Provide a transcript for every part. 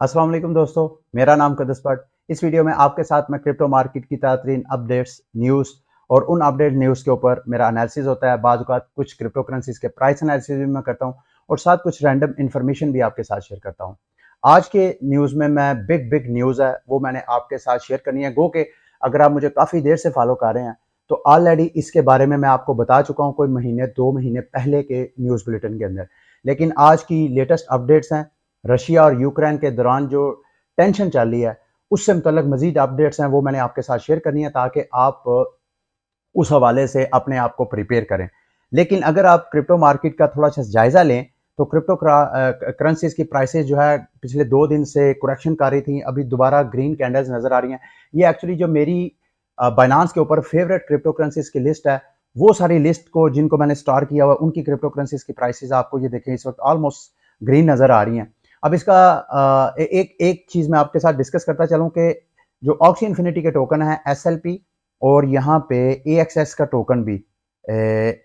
अस्सलाम वालेकुम दोस्तों, मेरा नाम कदस भट्ट। इस वीडियो में आपके साथ मैं क्रिप्टो मार्केट की ताज़रीन अपडेट्स, न्यूज़ और उन अपडेट न्यूज़ के ऊपर मेरा एनालिसिस होता है। बाज़ औक़ात कुछ क्रिप्टो करेंसीज़ के प्राइस एनालिसिस भी मैं करता हूँ और साथ कुछ रैंडम इन्फॉर्मेशन भी आपके साथ शेयर करता हूँ। आज के न्यूज़ में मैं बिग न्यूज़ है, वो मैंने आपके साथ शेयर करनी है। गो के अगर आप मुझे काफ़ी देर से फॉलो कर रहे हैं, तो ऑलरेडी इसके बारे में मैं आपको बता चुका हूँ कोई महीने, 2 महीने पहले के न्यूज़ बुलेटिन के अंदर। लेकिन आज की लेटेस्ट अपडेट्स हैं रशिया और यूक्रेन के दौरान जो टेंशन चल रही है, उससे मुतल्लिक मज़ीद अपडेट्स हैं, वो मैंने आपके साथ शेयर करनी है ताकि आप उस हवाले से अपने आप को प्रिपेयर करें। लेकिन अगर आप क्रिप्टो मार्केट का थोड़ा-सा जायज़ा लें, तो क्रिप्टो करेंसीज़ की प्राइसेज़ जो है पिछले 2 दिन से करेक्शन कर रही थी, अभी दोबारा ग्रीन कैंडल्स नज़र आ रही हैं। ये एक्चुअली जो मेरी बाइनेंस के ऊपर फेवरेट क्रिप्टो करेंसीज़ की लिस्ट है, वो सारी लिस्ट को जिनको मैंने स्टार किया हुआ है, उनकी क्रिप्टो करेंसीज़ की प्राइसेज़ आपको ये देखें इस वक़्त ऑलमोस्ट ग्रीन नज़र आ रही हैं। अब इसका एक चीज़ मैं आपके साथ डिस्कस करता चलूँ कि जो ऑक्सी इन्फिनिटी के टोकन है एसएलपी और यहाँ पे एएक्सएक्स का टोकन भी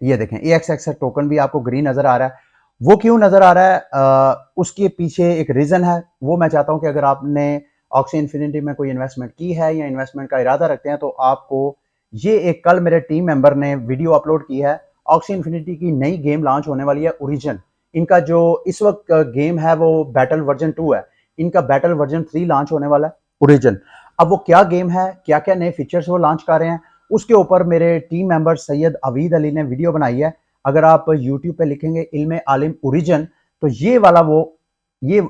ये देखें एएक्सएक्स का टोकन भी आपको ग्रीन नज़र आ रहा है। वो क्यों नज़र आ रहा है उसके पीछे एक रीज़न है। वो मैं चाहता हूँ कि अगर आपने ऑक्सी इन्फिनिटी में कोई इन्वेस्टमेंट की है या इन्वेस्टमेंट का इरादा रखते हैं, तो आपको ये एक कल मेरे टीम मेंबर ने वीडियो अपलोड की है। ऑक्सी इन्फिनिटी की नई गेम लॉन्च होने वाली है ओरिजिन। इनका जो इस वक्त गेम है वो बैटल वर्जन 2 है। इनका बैटल वर्जन 3 लॉन्च होने वाला है ओरिजिन। अब वो क्या गेम है, क्या क्या नए फीचर्स वो लॉन्च कर रहे हैं, उसके ऊपर मेरे टीम मेंबर सैयद अवीद अली ने वीडियो बनाई है। अगर आप यूट्यूब पे लिखेंगे इल्म आलिम ओरिजिन, तो ये वाला वो ये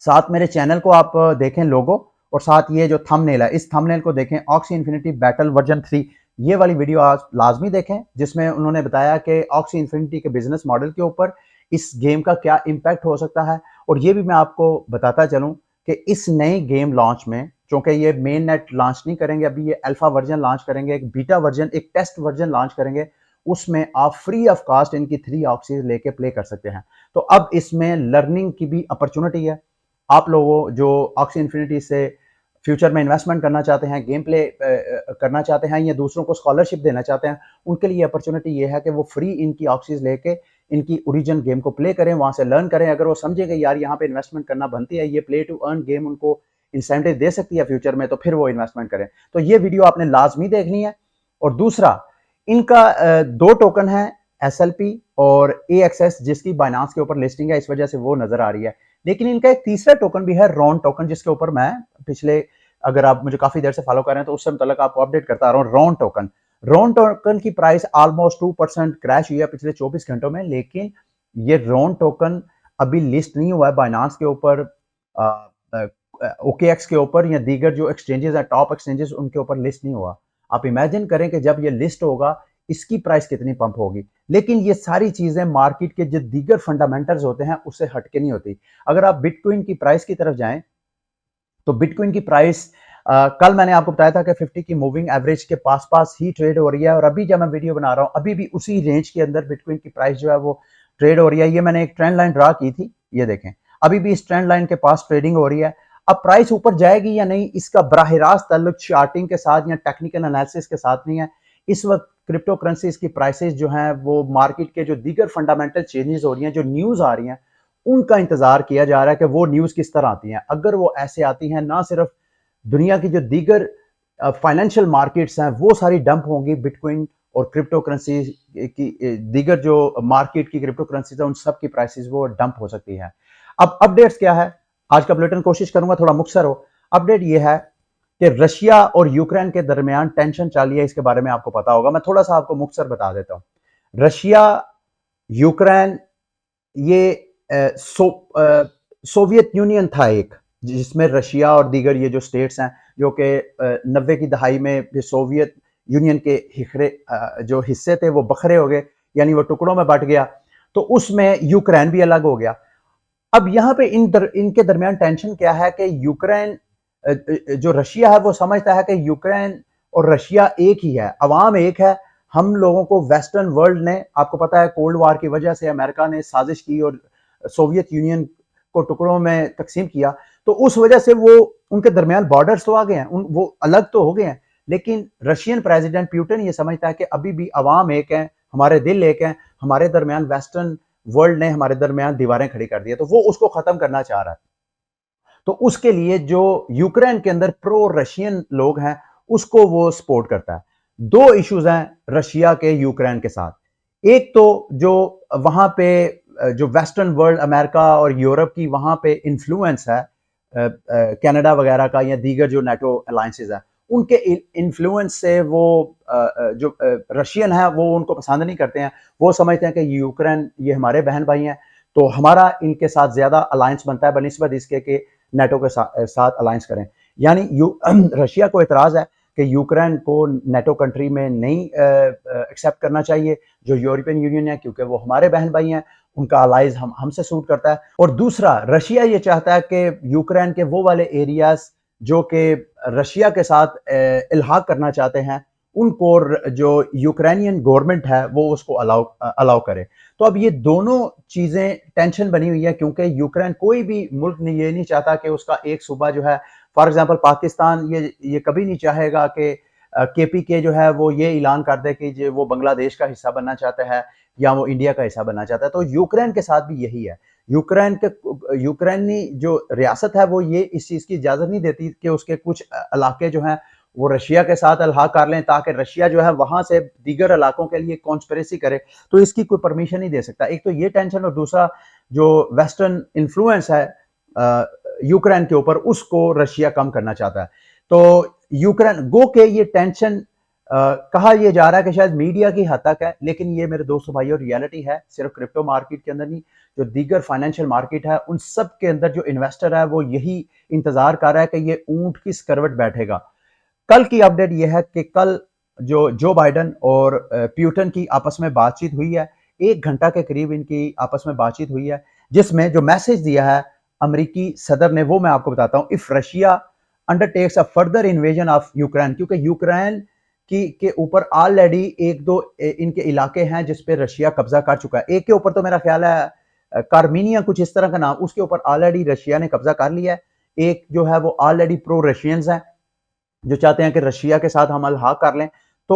साथ मेरे चैनल को आप देखें लोगो, और साथ ये जो थंबनेल है इस थंबनेल को देखें ऑक्सी इन्फिनिटी बैटल वर्जन 3। ये वाली वीडियो आज लाजमी देखें, जिसमें उन्होंने बताया कि ऑक्सी इन्फिनिटी के बिजनेस मॉडल के ऊपर इस गेम का क्या इम्पैक्ट हो सकता है। और ये भी मैं आपको बताता चलूं कि इस नई गेम लॉन्च में, चूंकि ये मेन नेट लॉन्च नहीं करेंगे अभी, ये अल्फा वर्जन लॉन्च करेंगे, एक बीटा वर्जन, एक टेस्ट वर्जन लॉन्च करेंगे। उसमें आप फ्री ऑफ कॉस्ट इनकी 3 ऑक्सीज लेके प्ले कर सकते हैं। तो अब इसमें लर्निंग की भी अपॉर्चुनिटी है। आप लोगों जो ऑक्सी इन्फिनिटी से फ्यूचर में इन्वेस्टमेंट करना चाहते हैं, गेम प्ले करना चाहते हैं या दूसरों को स्कॉलरशिप देना चाहते हैं, उनके लिए अपॉर्चुनिटी ये है कि वो फ्री इनकी ऑक्सीज लेके इनकी ओरिजिन गेम को प्ले करें, वहां से लर्न करें। अगर वो समझेंगे यार यहाँ पे इन्वेस्टमेंट करना बनती है, ये प्ले टू अर्न गेम उनको इंसेंटिव दे सकती है फ्यूचर में, तो फिर वो इन्वेस्टमेंट करें। तो ये वीडियो आपने लाजमी देखनी है। और दूसरा, इनका 2 टोकन है एसएलपी और एएक्सएस, जिसकी बाइनेंस के ऊपर लिस्टिंग है, इस वजह से वो नजर आ रही है। लेकिन इनका एक तीसरा टोकन भी है रॉन टोकन, जिसके ऊपर मैं पिछले, अगर आप मुझे काफी देर से फॉलो कर रहे हैं तो उससे मुतल्लिक आपको अपडेट करता आ रहा हूँ। रॉन टोकन की प्राइस ऑलमोस्ट 2% क्रैश हुई है पिछले 24 घंटों में। लेकिन ये रॉन टोकन अभी लिस्ट नहीं हुआ है बाइनेंस के ऊपर, ओकेएक्स के ऊपर या दीगर जो एक्सचेंजेस हैं, टॉप एक्सचेंजेस, उनके ऊपर लिस्ट नहीं हुआ। आप इमेजिन करें कि जब ये लिस्ट होगा इसकी प्राइस कितनी पंप होगी। लेकिन ये सारी चीजें मार्केट के जो दीगर फंडामेंटल्स होते हैं उससे हटके नहीं होती। अगर आप बिटकॉइन की प्राइस की तरफ जाएं, तो बिटकॉइन की प्राइस कल मैंने आपको बताया था कि 50 की मूविंग एवरेज के पास पास ही ट्रेड हो रही है, और अभी जब मैं वीडियो बना रहा हूं अभी भी उसी रेंज के अंदर बिटकॉइन की प्राइस जो है वो ट्रेड हो रही है। ये मैंने एक ट्रेंड लाइन ड्रा की थी, ये देखें अभी भी इस ट्रेंड लाइन के पास ट्रेडिंग हो रही है। अब प्राइस ऊपर जाएगी या नहीं, इसका बराह रास्त ताल्लुक चार्टिंग के साथ या टेक्निकल एनालिसिस के साथ नहीं है। इस वक्त क्रिप्टो करेंसीज की प्राइसेस जो हैं वो मार्केट के जो दीगर फंडामेंटल चेंजेस हो रही हैं, जो न्यूज आ रही हैं, उनका इंतजार किया जा रहा है कि वो न्यूज किस तरह आती हैं। अगर वो ऐसे आती हैं, ना सिर्फ दुनिया की जो दीगर फाइनेंशियल मार्केट्स हैं वो सारी डंप होंगी, बिटकॉइन और क्रिप्टो करेंसी की दीगर जो मार्केट की क्रिप्टो करेंसीज है उन सब की प्राइसेस वो डंप हो सकती है। अब अपडेट्स क्या है, आज का बुलेटिन कोशिश करूंगा थोड़ा मुख्तसर हो। अपडेट ये है कि रशिया और यूक्रेन के दरमियान टेंशन चल रही है, इसके बारे में आपको पता होगा। मैं थोड़ा सा आपको मुख्तसर बता देता हूं। रशिया, यूक्रेन, ये सोवियत यूनियन था एक, जिसमें रशिया और दीगर ये जो स्टेट्स हैं जो कि 90 की दहाई में सोवियत यूनियन के जो हिस्से थे वो बखरे हो गए, यानी वो टुकड़ों में बट गया। तो उसमें यूक्रेन भी अलग हो गया। अब यहाँ पे इनके दरमियान टेंशन क्या है कि यूक्रेन, जो रशिया है वो समझता है कि यूक्रेन और रशिया एक ही है, अवाम एक है। हम लोगों को वेस्टर्न वर्ल्ड ने, आपको पता है कोल्ड वार की वजह से अमेरिका ने साजिश की और सोवियत यूनियन को टुकड़ों में तकसीम किया, तो उस वजह से वो उनके दरमियान बॉर्डर्स तो आ गए हैं, वो अलग तो हो गए हैं। लेकिन रशियन प्रेसिडेंट पुतिन ये समझता है कि अभी भी अवाम एक है, हमारे दिल एक है, हमारे दरमियान वेस्टर्न वर्ल्ड ने हमारे दरमियान दीवारें खड़ी कर दी है, तो वो उसको खत्म करना चाह रहा है। तो उसके लिए जो यूक्रेन के अंदर प्रो रशियन लोग हैं उसको वो सपोर्ट करता है। दो इश्यूज हैं रशिया के यूक्रेन के साथ। एक तो जो वहां पे जो वेस्टर्न वर्ल्ड अमेरिका और यूरोप की वहां पे इन्फ्लुएंस है कनाडा वगैरह का या दीगर जो नेटो अलायंसेज है उनके इन्फ्लुएंस से वो जो रशियन है वो उनको पसंद नहीं करते हैं। वो समझते हैं कि यूक्रेन ये हमारे बहन भाई हैं तो हमारा इनके साथ ज्यादा अलायंस बनता है बनिस्बत इसके कि नेटो के साथ अलायंस करें। यानी रशिया को एतराज है कि यूक्रेन को नेटो कंट्री में नहीं एक्सेप्ट करना चाहिए जो यूरोपियन यूनियन है, क्योंकि वो हमारे बहन भाई हैं, उनका अलाइज हमसे सूट करता है। और दूसरा, रशिया ये चाहता है कि यूक्रेन के वो वाले एरियाज जो कि रशिया के साथ इल्हाक करना चाहते हैं उनको जो यूक्रेनियन गवर्नमेंट है वो उसको अलाउ करे। तो अब ये दोनों चीजें टेंशन बनी हुई है, क्योंकि यूक्रेन कोई भी मुल्क ये नहीं चाहता कि उसका एक सूबा जो है, फॉर एग्जांपल पाकिस्तान, ये कभी नहीं चाहेगा कि केपीके जो है वो ये ऐलान कर दे कि वो बांग्लादेश का हिस्सा बनना चाहता है या वो इंडिया का हिस्सा बनना चाहता है। तो यूक्रेन के साथ भी यही है। यूक्रेनी जो रियासत है वो ये इस चीज की इजाजत नहीं देती कि उसके कुछ इलाके जो हैं वो रशिया के साथ अल्हाक कर लें, ताकि रशिया जो है वहां से दीगर इलाकों के लिए कॉन्स्पिरेसी करे। तो इसकी कोई परमिशन नहीं दे सकता। एक तो ये टेंशन, और दूसरा जो वेस्टर्न इन्फ्लुएंस है यूक्रेन के ऊपर उसको रशिया कम करना चाहता है। तो यूक्रेन गो के ये टेंशन कहा यह जा रहा है कि शायद मीडिया की हद तक है, लेकिन ये मेरे दोस्तों भाइयों रियलिटी है। सिर्फ क्रिप्टो मार्केट के अंदर नहीं, जो दीगर फाइनेंशियल मार्केट है उन सब के अंदर जो इन्वेस्टर है वो यही इंतजार कर रहा है कि ये ऊंट किस करवट बैठेगा। कल की अपडेट यह है कि कल जो बाइडन और प्यूटन की आपस में बातचीत हुई है, 1 घंटा के करीब इनकी आपस में बातचीत हुई है, जिसमें जो मैसेज दिया है अमेरिकी सदर ने वो मैं आपको बताता हूं। If Russia undertakes a further invasion of Ukraine, क्योंकि यूक्रेन के ऊपर ऑलरेडी एक दो इनके इलाके हैं जिस पे रशिया कब्जा कर चुका है। एक के ऊपर तो मेरा ख्याल है कार्मीनिया कुछ इस तरह का नाम, उसके ऊपर ऑलरेडी रशिया ने कब्जा कर लिया है। एक जो है वो ऑलरेडी प्रो रशियंस हैं जो चाहते हैं कि रशिया के साथ हम अल्हाक कर लें। तो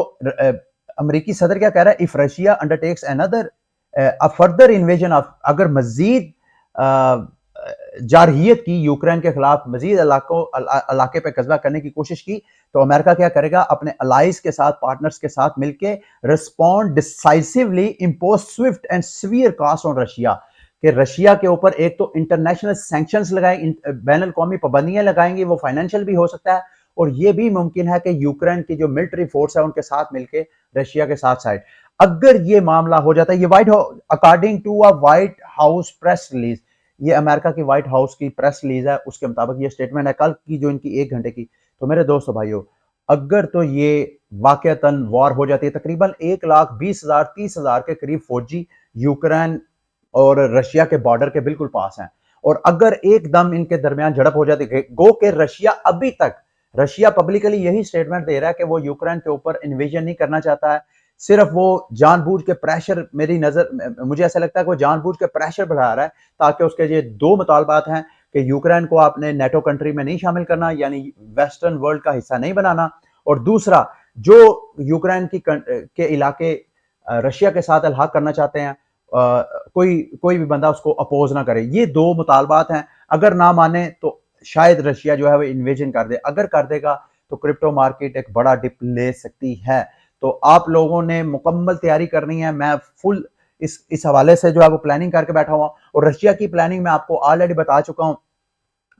अमेरिकी सदर क्या कह रहा है, if Russia undertakes another a further invasion of, अगर मजीद जारहियत की यूक्रेन के खिलाफ मजीद इलाके पे कब्जा करने की कोशिश की, तो अमेरिका क्या करेगा, अपने अलाइज के साथ, पार्टनर्स के साथ मिलके respond decisively, impose Swift and severe cost on Russia, कि रशिया के ऊपर एक तो इंटरनेशनल सैंक्शंस लगाए, बैन अल-कौमी पाबंदियां लगाएंगे, वो फाइनेंशियल भी हो सकता है, और ये भी मुमकिन है कि यूक्रेन की जो मिलिट्री फोर्स है उनके साथ मिलकर रशिया के साथ साइड। अगर ये मामला हो जाता है, ये according to a White House press release, ये अमेरिका की व्हाइट हाउस की प्रेस रिलीज है, उसके मुताबिक ये स्टेटमेंट है कल की जो इनकी 1 घंटे की। तो मेरे दोस्तों भाइयों, अगर तो ये वाकयातन वॉर हो जाती है, तकरीबन 1,20,000 30,000 के करीब फौजी यूक्रेन और रशिया के बॉर्डर के बिल्कुल पास हैं, और अगर एकदम इनके दरमियान झड़प हो जाती है, गो के रशिया पब्लिकली यही स्टेटमेंट दे रहा है कि वो यूक्रेन के ऊपर इन्वेजन नहीं करना चाहता है, सिर्फ वो जानबूझ के प्रेशर, मुझे ऐसा लगता है कि वो जानबूझ के प्रेशर बढ़ा रहा है, ताकि उसके ये दो मुतालबात हैं कि यूक्रेन को आपने नेटो कंट्री में नहीं शामिल करना, यानी वेस्टर्न वर्ल्ड का हिस्सा नहीं बनाना, और दूसरा जो यूक्रेन के इलाके रशिया के साथ अल्हाक करना चाहते हैं, कोई भी बंदा उसको अपोज ना करे। ये दो मुतालबात हैं, अगर ना माने तो शायद रशिया जो है वो इन्वेजन कर दे, अगर कर देगा तो क्रिप्टो मार्केट एक बड़ा डिप ले सकती है। तो आप लोगों ने मुकम्मल तैयारी करनी है। मैं फुल इस हवाले से जो है वो प्लानिंग करके बैठा हुआ, और रशिया की प्लानिंग मैं आपको ऑलरेडी बता चुका हूं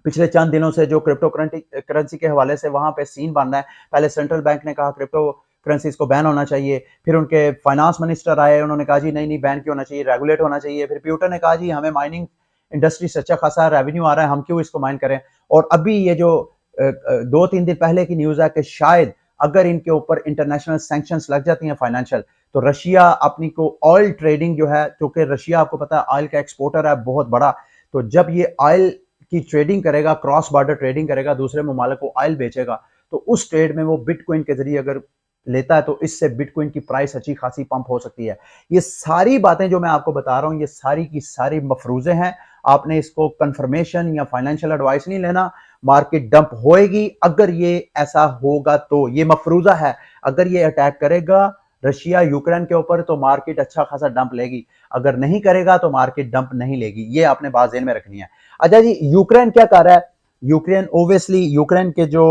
पिछले चंद दिनों से, जो क्रिप्टो करेंसी के हवाले से वहां पे सीन बन रहा है। पहले सेंट्रल बैंक ने कहा क्रिप्टो करेंसीज को बैन होना चाहिए, फिर उनके फाइनेंस मिनिस्टर आए, उन्होंने कहा जी नहीं नहीं बैन क्यों होना चाहिए, रेगुलेट होना चाहिए। फिर प्यूटन ने कहा जी हमें माइनिंग इंडस्ट्री से अच्छा खासा रेवेन्यू आ रहा है, हम क्यों इसको माइन करें। और अभी ये जो 2-3 दिन पहले की न्यूज है कि शायद अगर इनके ऊपर इंटरनेशनल सैंक्शंस लग जाती हैं फाइनेंशियल, तो रशिया अपनी को ऑयल ट्रेडिंग जो है, क्योंकि रशिया आपको पता है ऑयल का एक्सपोर्टर है बहुत बड़ा, तो जब ये ऑयल की ट्रेडिंग करेगा, क्रॉस बॉर्डर ट्रेडिंग करेगा, दूसरे ममालिक को ऑयल बेचेगा, तो उस ट्रेड में वो बिटकॉइन के जरिए अगर लेता है तो इससे बिटकॉइन की प्राइस अच्छी खासी पंप हो सकती है। ये सारी बातें जो मैं आपको बता रहा हूं, ये सारी की सारी मफरूजे हैं। आपने इसको कंफर्मेशन या फाइनेंशियल एडवाइस नहीं लेना। मार्केट डंप होएगी, अगर ये ऐसा होगा तो ये मफरूजा है। अगर ये अटैक करेगा रशिया यूक्रेन के ऊपर तो मार्केट अच्छा खासा डंप लेगी, अगर नहीं करेगा तो मार्केट डंप नहीं लेगी। ये आपने बात ज़हन में रखनी है। अच्छा जी, यूक्रेन क्या कर रहा है, यूक्रेन ओबियसली यूक्रेन के जो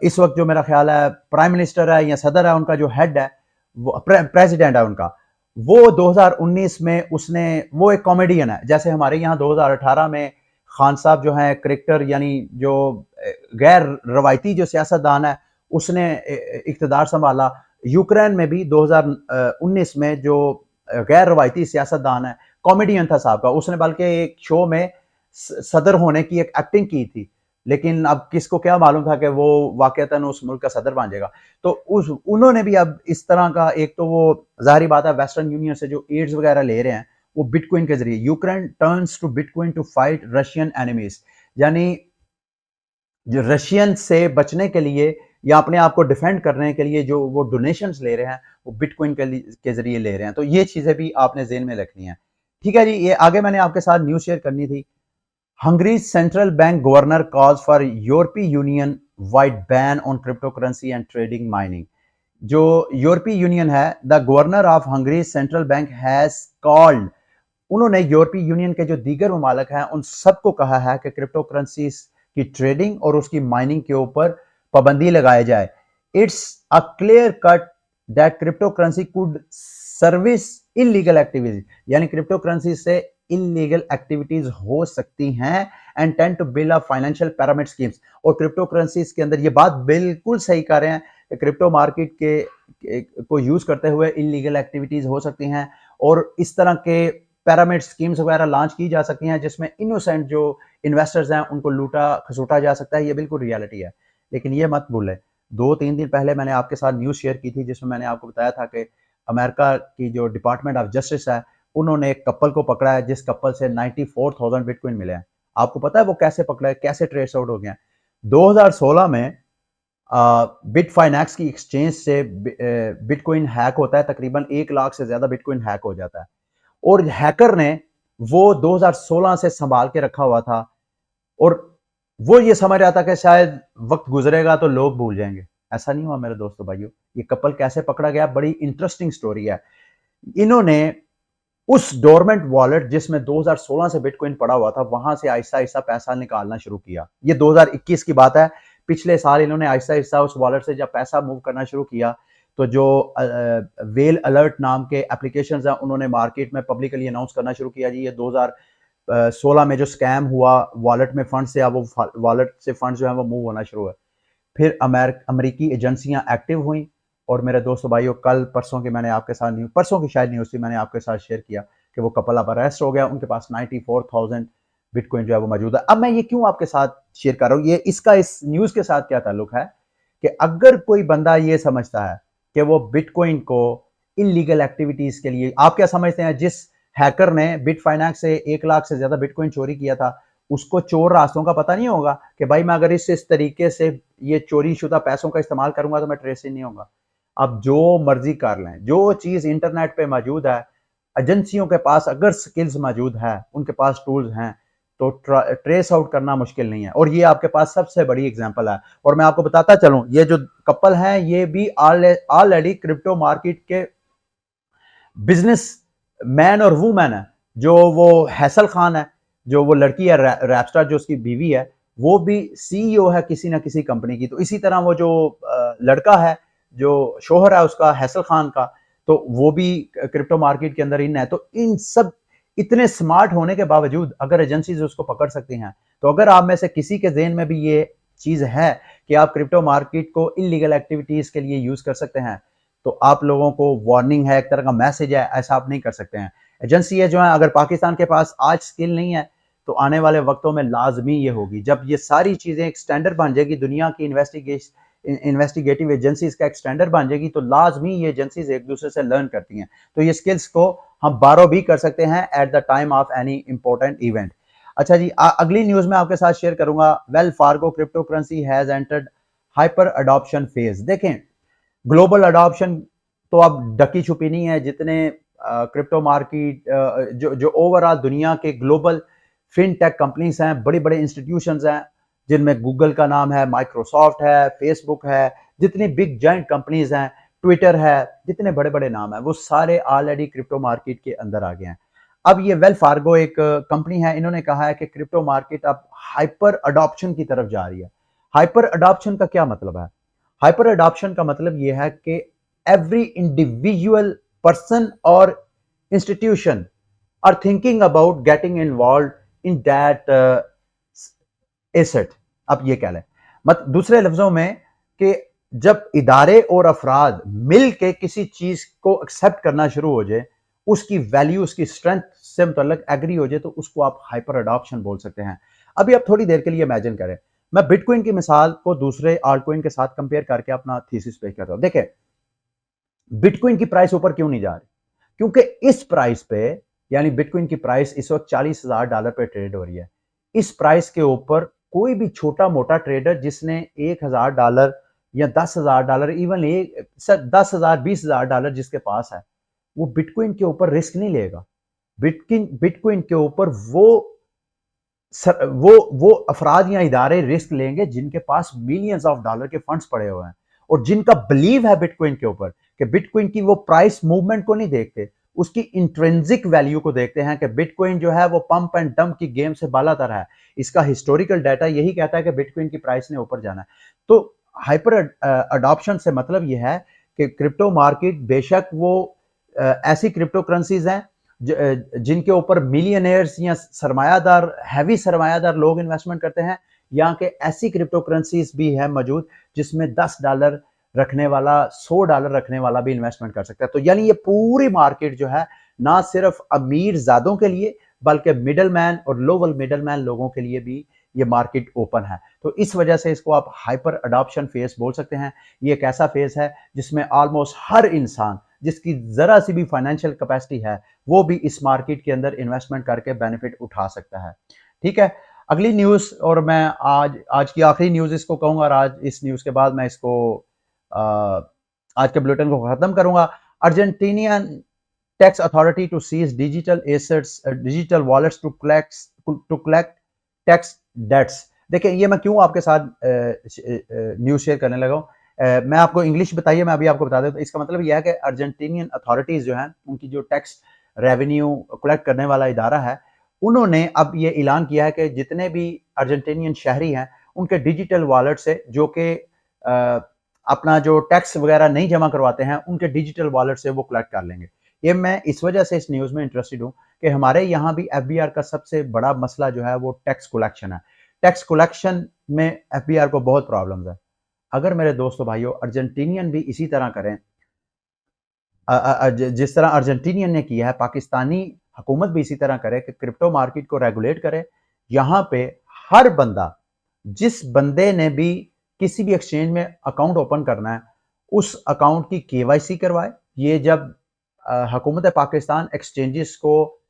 इस वक्त जो मेरा ख्याल है प्राइम मिनिस्टर है या सदर है, उनका जो हेड है, वो प्रेसिडेंट है उनका, वो 2019 में उसने, वो एक कॉमेडियन है, जैसे हमारे यहाँ 2018 में खान साहब जो हैं क्रिकेटर, यानी जो गैर रवायती जो सियासतदान है, उसने इक़्तिदार संभाला। यूक्रेन में भी 2019 में जो गैर रवायती सियासतदान है, कॉमेडियन था साहब का, उसने बल्कि एक शो में सदर होने की एक एक्टिंग की थी, लेकिन अब किसको क्या मालूम था कि वो वाकईतन उस मुल्क का सदर बन जाएगा। तो उन्होंने भी अब इस तरह का, एक तो वो जाहिर बात है वेस्टर्न यूनियन से जो एड्स वगैरह ले रहे हैं वो बिटकॉइन के जरिए, Ukraine turns to bitcoin to fight Russian enemies, यानी जो रशियन से बचने के लिए या अपने आप को डिफेंड करने के लिए जो वो डोनेशंस ले रहे हैं वो बिटकॉइन के जरिए ले रहे हैं। तो ये चीजें भी आपने जेहन में रखनी है। ठीक है जी, ये आगे मैंने आपके साथ न्यूज शेयर करनी थी। Hungary central bank governor calls for यूरोपीय Union wide ban on cryptocurrency and trading mining. जो यूरोपीय यूनियन है, the governor of Hungary central bank has called, उन्होंने यूरोपीय यूनियन के जो दीगर ममालिक हैं उन सबको कहा है कि क्रिप्टो करेंसीज की ट्रेडिंग और उसकी माइनिंग के ऊपर पाबंदी लगाई जाए। It's a clear cut that cryptocurrency could service illegal activities, यानी क्रिप्टो करेंसी से इलीगल एक्टिविटीज हो सकती हैं and tend to build a financial pyramid schemes. और क्रिप्टो करेंसीज के अंदर ये बात बिल्कुल सही कर रहे हैं कि क्रिप्टो मार्केट को यूज करते हुए इलीगल एक्टिविटीज हो सकती हैं और इस तरह के पिरामिड स्कीम्स वगैरह लॉन्च की जा सकती हैं जिसमें इनोसेंट जो इन्वेस्टर्स हैं उनको लूटा खसूटा जा सकता है। ये बिल्कुल रियलिटी है, लेकिन ये मत भूलें, 2-3 दिन पहले मैंने आपके साथ न्यूज़ शेयर की थी जिसमें मैंने आपको बताया था कि अमेरिका की जो डिपार्टमेंट ऑफ जस्टिस है, उन्होंने एक कपल को पकड़ा है जिस कपल से 94,000 बिटकॉइन मिले हैं। आपको पता है वो कैसे पकड़ा है, कैसे ट्रेस आउट हो गया है? 2016 में बिटफाइनेक्स की एक्सचेंज से बिटकॉइन हैक होता है, तकरीबन 1 लाख से ज्यादा बिटकॉइन हैक हो जाता है और हैकर ने वो 2016 से संभाल के रखा हुआ था और वो ये समझ रहा था कि शायद वक्त गुजरेगा तो लोग भूल जाएंगे। ऐसा नहीं हुआ मेरे दोस्तों भाइयों। ये कपल कैसे पकड़ा गया, बड़ी इंटरेस्टिंग स्टोरी है। इन्होंने उस डोरमेंट वॉलेट जिसमें 2016 से बिटकॉइन पड़ा हुआ था, वहां से आहिस्ता आहिस्ता पैसा निकालना शुरू किया। ये 2021 की बात है। पिछले साल इन्होंने आहिस्ता आहिस्ता उस वॉलेट से जब पैसा मूव करना शुरू किया तो जो वेल अलर्ट नाम के एप्लीकेशन हैं उन्होंने मार्केट में पब्लिकली अनाउंस करना शुरू किया जी ये 2016 में जो स्कैम हुआ वॉलेट में फंड से, अब वो वॉलेट से फंड जो है वो मूव होना शुरू हुआ। फिर अमेरिकी एजेंसियां एक्टिव हुई और मेरे दोस्तों भाइयों, कल परसों की मैंने आपके साथ परसों की शायद न्यूज़ थी, मैंने आपके साथ शेयर किया कि वो कपल अब अरेस्ट हो गया, उनके पास 94,000 बिटकॉइन जो है वो मौजूद है। अब मैं ये क्यों आपके साथ शेयर कर रहा हूँ, ये इसका इस न्यूज़ के साथ क्या ताल्लुक है कि अगर कोई बंदा ये समझता है कि वो बिटकॉइन को इलीगल एक्टिविटीज के लिए, आप क्या समझते हैं जिस हैकर ने बिटफाइनेक्स से 1 लाख से ज्यादा बिटकॉइन चोरी किया था उसको चोर रास्तों का पता नहीं होगा कि भाई मैं अगर इस तरीके से ये चोरी शुदा पैसों का इस्तेमाल करूंगा तो मैं ट्रेस ही नहीं होगा। अब जो मर्जी कर लें, जो चीज इंटरनेट पे मौजूद है, एजेंसियों के पास अगर स्किल्स मौजूद है, उनके पास टूल्स हैं, तो ट्रेस आउट करना मुश्किल नहीं है। और ये आपके पास सबसे बड़ी एग्जांपल है। और मैं आपको बताता चलूं, ये जो कपल हैं ये भी ऑलरेडी क्रिप्टो मार्केट के बिजनेस मैन और वूमैन है। जो वो हैसल खान है, जो वो लड़की है रैपस्टार जो उसकी बीवी है, वो भी सीईओ है किसी ना किसी कंपनी की। तो इसी तरह वो जो लड़का है जो शोहर है उसका हैसल खान का, तो वो भी क्रिप्टो मार्केट के अंदर इन है। तो इन सब इतने स्मार्ट होने के बावजूद अगर एजेंसीज उसको पकड़ सकती हैं, तो अगर आप में से किसी के ज़हन में भी ये चीज है कि आप क्रिप्टो मार्केट को इलीगल एक्टिविटीज के लिए यूज कर सकते हैं, तो आप लोगों को वार्निंग है, एक तरह का मैसेज है, ऐसा आप नहीं कर सकते हैं। एजेंसी है जो है, अगर पाकिस्तान के पास आज स्किल नहीं है तो आने वाले वक्तों में लाजमी ये होगी। जब ये सारी चीजें एक स्टैंडर्ड बन जाएगी, दुनिया की इन्वेस्टिगेटिव एजेंसीज का एक स्टैंडर्ड बन जाएगी, तो लाजमी ये एजेंसीज एक दूसरे से लर्न करती हैं। तो ये स्किल्स को हम बारो भी कर सकते हैं at the time of any important event. अच्छा जी, अगली न्यूज में आपके साथ शेयर करूंगा, Wells Fargo crypto currency has entered hyper adoption phase. देखें, ग्लोबल अडॉप्शन तो अब ढकी छुपी नहीं है। जितने क्रिप्टो मार्केट जो ओवरऑल दुनिया के ग्लोबल फिनटेक कंपनीज हैं, बड़े बड़े इंस्टीट्यूशंस हैं, जिनमें गूगल का नाम है, माइक्रोसॉफ्ट है, फेसबुक है, जितनी बिग जाइंट कंपनीज हैं, ट्विटर है, जितने बड़े बड़े नाम हैं, वो सारे ऑलरेडी क्रिप्टो मार्केट के अंदर आ गए हैं। अब ये वेल फार्गो एक कंपनी है, इन्होंने कहा है कि क्रिप्टो मार्केट अब हाइपर अडॉप्शन की तरफ जा रही है। हाइपर अडॉप्शन का क्या मतलब है? हाइपर अडॉप्शन का मतलब यह है कि एवरी इंडिविजुअल पर्सन और institution are thinking about getting involve in that asset. आप ये कह लें, मत दूसरे लफ्जों में कि जब इदारे और अफराद मिल के किसी चीज को एक्सेप्ट करना शुरू हो जाए, उसकी वैल्यू, उसकी स्ट्रेंथ से मुतल्लिक एग्री हो जाए, तो उसको आप हाइपर अडॉप्शन बोल सकते हैं। अभी आप थोड़ी देर के लिए इमेजिन करें, मैं बिटकॉइन की मिसाल को दूसरे आल्टकॉइन के साथ कंपेयर करके अपना थीसिस पेश करता हूं। देखें, बिटकॉइन की प्राइस ऊपर क्यों नहीं जा रही? क्योंकि इस प्राइस पे, यानी बिटकॉइन की प्राइस इस वक्त $40,000 पे ट्रेड हो रही है। इस प्राइस के ऊपर कोई भी छोटा मोटा ट्रेडर जिसने $1,000 या $10,000, इवन एक 10,000 $20,000 जिसके पास है, वो बिटकॉइन के ऊपर रिस्क नहीं लेगा। बिटकॉइन के ऊपर वो अफराद या इदारे रिस्क लेंगे जिनके पास मिलियंस ऑफ डॉलर के फंड्स पड़े हुए हैं और जिनका बिलीव है बिटकॉइन के ऊपर, कि बिटकॉइन की वो प्राइस मूवमेंट को नहीं देखते, उसकी इंट्रिंसिक वैल्यू को देखते हैं कि बिटकॉइन जो है वो पंप एंड डंप की गेम से बालातर है। इसका हिस्टोरिकल डाटा यही कहता है कि बिटकॉइन की प्राइस ने ऊपर जाना है। तो हाइपर अडॉप्शन से मतलब यह है कि क्रिप्टो मार्केट बेशक वो ऐसी क्रिप्टो करेंसीज हैं जिनके ऊपर मिलियनेयर्स या सरमायादार, हैवी सरमायादार लोग इन्वेस्टमेंट करते हैं, यहाँ के ऐसी क्रिप्टो करेंसीज भी है मौजूद जिसमें $10 रखने वाला, $100 रखने वाला भी इन्वेस्टमेंट कर सकता है। तो यानी ये पूरी मार्केट जो है ना सिर्फ अमीर ज़ादों के लिए बल्कि मिडल मैन और लोअर मिडल मैन लोगों के लिए भी ये मार्केट ओपन है। तो इस वजह से इसको आप हाइपर अडॉप्शन फेज बोल सकते हैं। ये एक ऐसा फेज है जिसमें ऑलमोस्ट हर इंसान जिसकी जरा सी भी फाइनेंशियल कैपेसिटी है वो भी इस मार्केट के अंदर इन्वेस्टमेंट करके बेनिफिट उठा सकता है। ठीक है, अगली न्यूज़, और मैं आज की आखिरी न्यूज़ इसको कहूँगा, और आज इस न्यूज़ के बाद मैं इसको आज के बुलेटिन को खत्म करूंगा। Argentinian tax authority to seize digital assets, digital wallets to collect tax debts. देखिए, ये मैं क्यों आपके साथ न्यूज़ शेयर करने लगा हूँ, मैं आपको इंग्लिश बताइए, मैं अभी आपको बता देता हूँ। इसका मतलब यह है कि अर्जेंटीनियन अथॉरिटीज जो हैं, उनकी जो टैक्स रेवेन्यू कलेक्ट करने वाला इदारा है, उन्होंने अब ये ऐलान किया है कि जितने भी अर्जेंटीनियन शहरी हैं उनके डिजिटल वॉलेट से, जो कि अपना जो टैक्स वगैरह नहीं जमा करवाते हैं, उनके डिजिटल वॉलेट से वो कलेक्ट कर लेंगे। ये मैं इस वजह से इस न्यूज़ में इंटरेस्टेड हूँ कि हमारे यहाँ भी एफबीआर का सबसे बड़ा मसला जो है वो टैक्स कलेक्शन है। टैक्स कलेक्शन में एफबीआर को बहुत प्रॉब्लम्स है। अगर मेरे दोस्तों भाइयों अर्जेंटीनियन भी इसी तरह करें, जिस तरह अर्जेंटीनियन ने किया है, पाकिस्तानी हुकूमत भी इसी तरह करे कि क्रिप्टो मार्केट को रेगुलेट करे। यहाँ पे हर बंदा, जिस बंदे ने भी किसी भी एक्सचेंज में अकाउंट ओपन करना है, उस अकाउंट की केवाईसी करवाए। ये जब हुकूमत पाकिस्तान एक्सचेंजेस को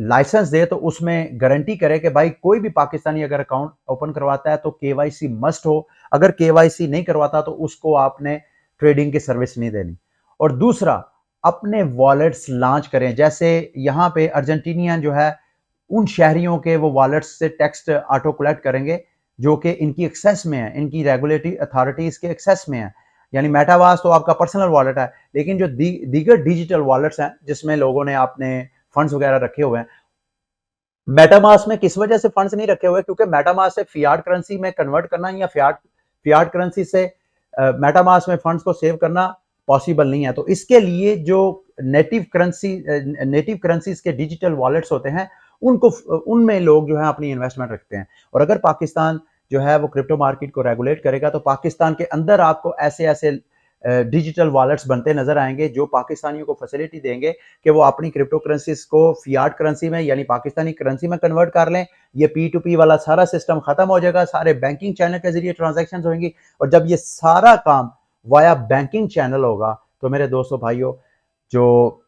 लाइसेंस दे तो उसमें गारंटी करे कि भाई कोई भी पाकिस्तानी अगर अकाउंट ओपन करवाता है तो केवाईसी मस्ट हो। अगर केवाईसी नहीं करवाता तो उसको आपने ट्रेडिंग की सर्विस नहीं देनी। और दूसरा, अपने वॉलेट्स लॉन्च करें। जैसे यहाँ पे अर्जेंटीनियन जो है, उन शहरियों के वो वॉलेट्स से टैक्स ऑटो कलेक्ट करेंगे जो कि इनकी एक्सेस में है, इनकी रेगुलेटरी अथॉरिटीज के एक्सेस में है। यानी मेटामास्क तो आपका पर्सनल वॉलेट है, लेकिन जो दीगर डिजिटल वॉलेट्स हैं जिसमें लोगों ने अपने फंड्स वगैरह रखे हुए हैं, मेटामास्क में किस वजह से फंड्स नहीं रखे हुए? क्योंकि मेटामास्क से फियाट करेंसी में कन्वर्ट करना या फियाट करेंसी से मेटामास्क में फंड्स को सेव करना पॉसिबल नहीं है। तो इसके लिए जो नेटिव करेंसीज के डिजिटल वॉलेट्स होते हैं, उनको, उनमें लोग जो है अपनी इन्वेस्टमेंट रखते हैं। और अगर पाकिस्तान जो है वो क्रिप्टो मार्केट को रेगुलेट करेगा तो पाकिस्तान के अंदर आपको ऐसे ऐसे डिजिटल वॉलेट्स बनते नजर आएंगे जो पाकिस्तानियों को फैसिलिटी देंगे कि वो अपनी क्रिप्टो करेंसीज को फियाट करेंसी में, यानी पाकिस्तानी करेंसी में कन्वर्ट कर लें। ये P2P वाला सारा सिस्टम खत्म हो जाएगा, सारे बैंकिंग चैनल के जरिए ट्रांजैक्शंस होंगी। और जब ये सारा काम वाया बैंकिंग चैनल होगा तो मेरे दोस्तों भाइयों, जो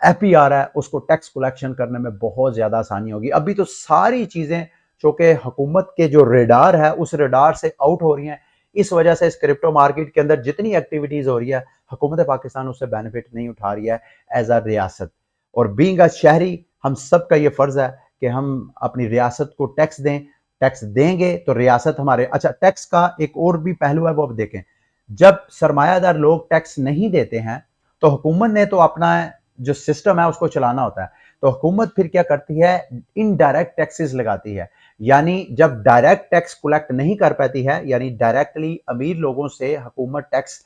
FBR है उसको टैक्स कलेक्शन करने में बहुत ज्यादा आसानी होगी। अभी तो सारी चीजें जो कि हुकूमत के जो रेडार है उस रेडार से आउट हो रही हैं। इस वजह से इस क्रिप्टो मार्केट के अंदर जितनी एक्टिविटीज हो रही है, हुकूमत पाकिस्तान उससे बेनिफिट नहीं उठा रही है एज अ रियासत। और बीइंग अ शहरी, हम सब का ये फर्ज है कि हम अपनी रियासत को टैक्स दें। टैक्स देंगे तो रियासत हमारे, अच्छा, टैक्स का एक और भी पहलू है, वो अब देखें। जब सरमायादार लोग टैक्स नहीं देते हैं तो हुकूमत ने तो अपना जो सिस्टम है उसको चलाना होता है। तो हुकूमत फिर क्या करती है? इनडायरेक्ट टैक्सेस लगाती है। यानी जब डायरेक्ट टैक्स कलेक्ट नहीं कर पाती है, यानी डायरेक्टली अमीर लोगों से हुकूमत टैक्स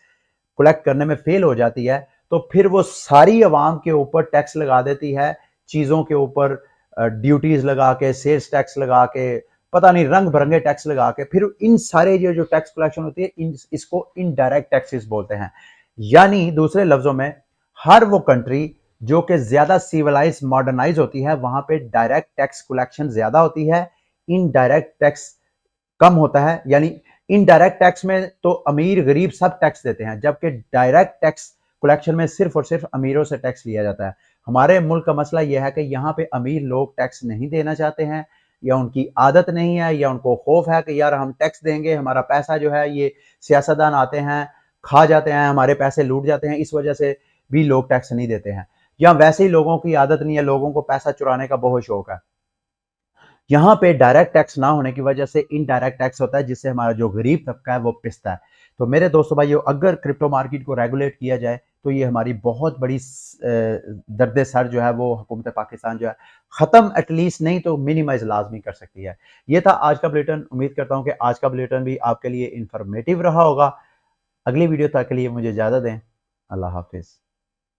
कलेक्ट करने में फेल हो जाती है, तो फिर वो सारी अवाम के ऊपर टैक्स लगा देती है, चीज़ों के ऊपर ड्यूटीज लगा के, सेल्स टैक्स लगा के, पता नहीं रंग बिरंगे टैक्स लगा के, फिर इन सारे जो टैक्स कलेक्शन होती है इसको इनडायरेक्ट टैक्सेस बोलते हैं। यानी दूसरे लफ्जों में हर वो कंट्री जो कि ज्यादा सिविलाइज मॉडर्नाइज होती है वहां पे डायरेक्ट टैक्स कलेक्शन ज्यादा होती है, इनडायरेक्ट टैक्स कम होता है। यानी इनडायरेक्ट टैक्स में तो अमीर गरीब सब टैक्स देते हैं, जबकि डायरेक्ट टैक्स कलेक्शन में सिर्फ और सिर्फ अमीरों से टैक्स लिया जाता है। हमारे मुल्क का मसला यह है कि यहाँ पे अमीर लोग टैक्स नहीं देना चाहते हैं, या उनकी आदत नहीं है, या उनको खौफ है कि यार हम टैक्स देंगे, हमारा पैसा जो है ये सियासतदान आते हैं खा जाते हैं, हमारे पैसे लूट जाते हैं, इस वजह से भी लोग टैक्स नहीं देते हैं। या वैसे ही लोगों की आदत नहीं है, लोगों को पैसा चुराने का बहुत शौक है। यहाँ पे डायरेक्ट टैक्स ना होने की वजह से इनडायरेक्ट टैक्स होता है, जिससे हमारा जो गरीब तबका है वो पिसता है। तो मेरे दोस्तों भाइयों, अगर क्रिप्टो मार्केट को रेगुलेट किया जाए तो ये हमारी बहुत बड़ी दर्द सर जो है वो हुकूमत पाकिस्तान जो है ख़त्म एटलीस्ट नहीं तो मिनिमाइज लाजमी कर सकती है। ये था आज का बुलेटिन। उम्मीद करता हूँ कि आज का बुलेटिन भी आपके लिए इंफॉर्मेटिव रहा होगा। अगली वीडियो तक के लिए मुझे इजाज़त दें। अल्लाह हाफिज़।